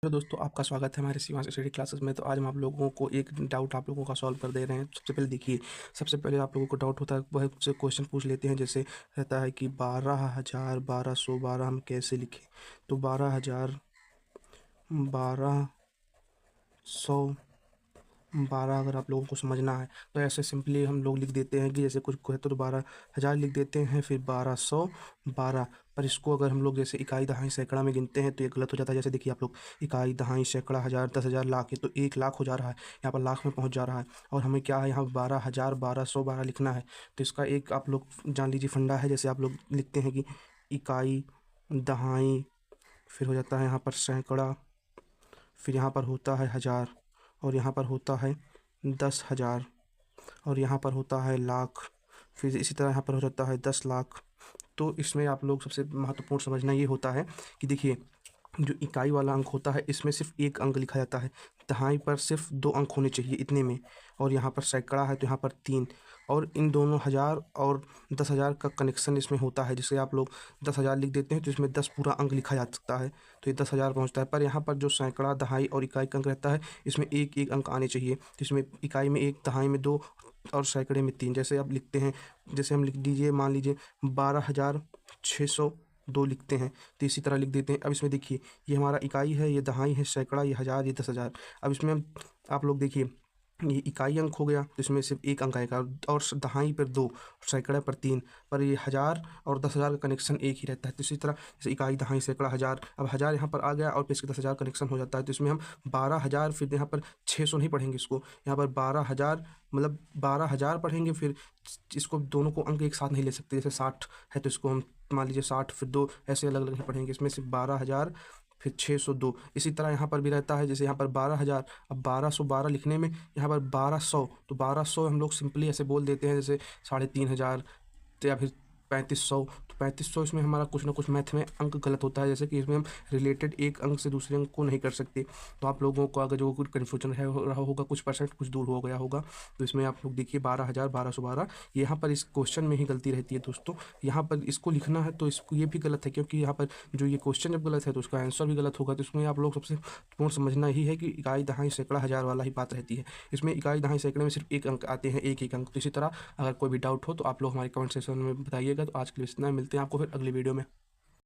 Hello दोस्तों, आपका स्वागत है हमारे शिवांश स्टडी क्लासेस में। तो आज हम आप लोगों को एक डाउट आप लोगों का सॉल्व कर दे रहे हैं। सबसे पहले देखिए, सबसे पहले आप लोगों को डाउट होता है वह से क्वेश्चन पूछ लेते हैं। जैसे रहता है कि 12,1212 हम कैसे लिखें। तो 12,000 1200 12 अगर आप लोगों को समझना है तो ऐसे सिंपली हम लोग लिख देते हैं कि जैसे कुछ कहते तो 12,000 लिख देते हैं, फिर 1212। पर इसको अगर हम लोग जैसे इकाई दहाई सैकड़ा में गिनते हैं तो ये गलत हो जाता है। जैसे देखिए आप लोग, इकाई दहाई सैकड़ा हज़ार 10,000 लाख है, तो 1 लाख हो जा रहा है, यहाँ पर लाख में पहुँच जा रहा है। और हमें क्या है, यहाँ 12,000 1212 लिखना है। तो इसका एक आप लोग जान लीजिए फंडा है। जैसे आप लोग लिखते हैं कि इकाई दहाई, फिर हो जाता है यहाँ पर सैकड़ा, फिर यहाँ पर होता है हज़ार, और यहाँ पर होता है 10,000, और यहाँ पर होता है लाख, फिर इसी तरह यहाँ पर हो जाता है 10 लाख। तो इसमें आप लोग सबसे महत्वपूर्ण समझना ये होता है कि देखिए, जो इकाई वाला अंक होता है इसमें सिर्फ एक अंक लिखा जाता है, दहाई पर सिर्फ 2 अंक होने चाहिए इतने में। और यहाँ पर सैकड़ा है तो यहाँ पर 3। और इन दोनों 1000 और 10,000 का कनेक्शन इसमें होता है। जिसे आप लोग 10,000 लिख देते हैं तो इसमें 10 पूरा अंक लिखा जा सकता है, तो ये 10,000 पहुँचता है। पर यहाँ पर जो सैकड़ा, दहाई और इकाई का अंक रहता है इसमें एक एक अंक आने चाहिए। तो इसमें इकाई में 1, दहाई में 2 और सैकड़े में 3। जैसे आप लिखते हैं, जैसे हम लिख दीजिए, मान लीजिए 12,602 लिखते हैं, तो इसी तरह लिख देते हैं। अब इसमें देखिए, ये हमारा इकाई है, ये दहाई है, सैकड़ा, ये हज़ार, ये 10,000। अब इसमें आप लोग देखिए, ये इकाई अंक हो गया तो इसमें सिर्फ एक अंक आएगा, और दहाई पर 2, सैकड़ा पर 3। पर ये 1000 और 10,000 का कनेक्शन एक ही रहता है। तो इसी तरह जैसे इकाई दहाई सैकड़ा हज़ार, अब 1000 यहाँ पर आ गया और फिर इसके 10,000 कनेक्शन हो जाता है। तो इसमें हम 12,000, फिर यहाँ पर 600 नहीं पढ़ेंगे इसको, यहाँ पर 12,000 मतलब 12,000 पढ़ेंगे। फिर इसको दोनों को अंक एक साथ नहीं ले सकते। जैसे 60 है तो इसको हम मान लीजिए 60 फिर 2, ऐसे अलग अलग नहीं पढ़ेंगे। इसमें सिर्फ 12,000 फिर 602। इसी तरह यहाँ पर भी रहता है। जैसे यहाँ पर 12,000, अब 1212 लिखने में यहाँ पर 1200, तो 1200 हम लोग सिंपली ऐसे बोल देते हैं जैसे 3,500, तो या फिर 3,500। तो 3,500 इसमें हमारा कुछ ना कुछ मैथ में अंक गलत होता है। जैसे कि इसमें हम रिलेटेड एक अंक से दूसरे अंक को नहीं कर सकते। तो आप लोगों को अगर जो कुछ कन्फ्यूजन है हो रहा होगा, कुछ परसेंट कुछ दूर हो गया होगा, तो इसमें आप लोग देखिए 12,000 1212 यहाँ पर इस क्वेश्चन में ही गलती रहती है दोस्तों। यहाँ पर इसको लिखना है तो इसको ये भी गलत है, क्योंकि यहाँ पर जो ये क्वेश्चन जब गलत है तो उसका आंसर भी गलत होगा। तो इसमें आप लोग सबसे पूर्ण समझना ही है कि इकाई दहाई सैकड़ा हज़ार वाला ही बात रहती है। इसमें इकाई दहाई सैकड़े में सिर्फ एक अंक आते हैं, एक एक अंक। तो इसी तरह अगर कोई भी डाउट हो तो आप लोग हमारे कमेंट सेक्शन में बताइएगा। तो आज के लिए इतना, मिलते हैं आपको फिर अगली वीडियो में।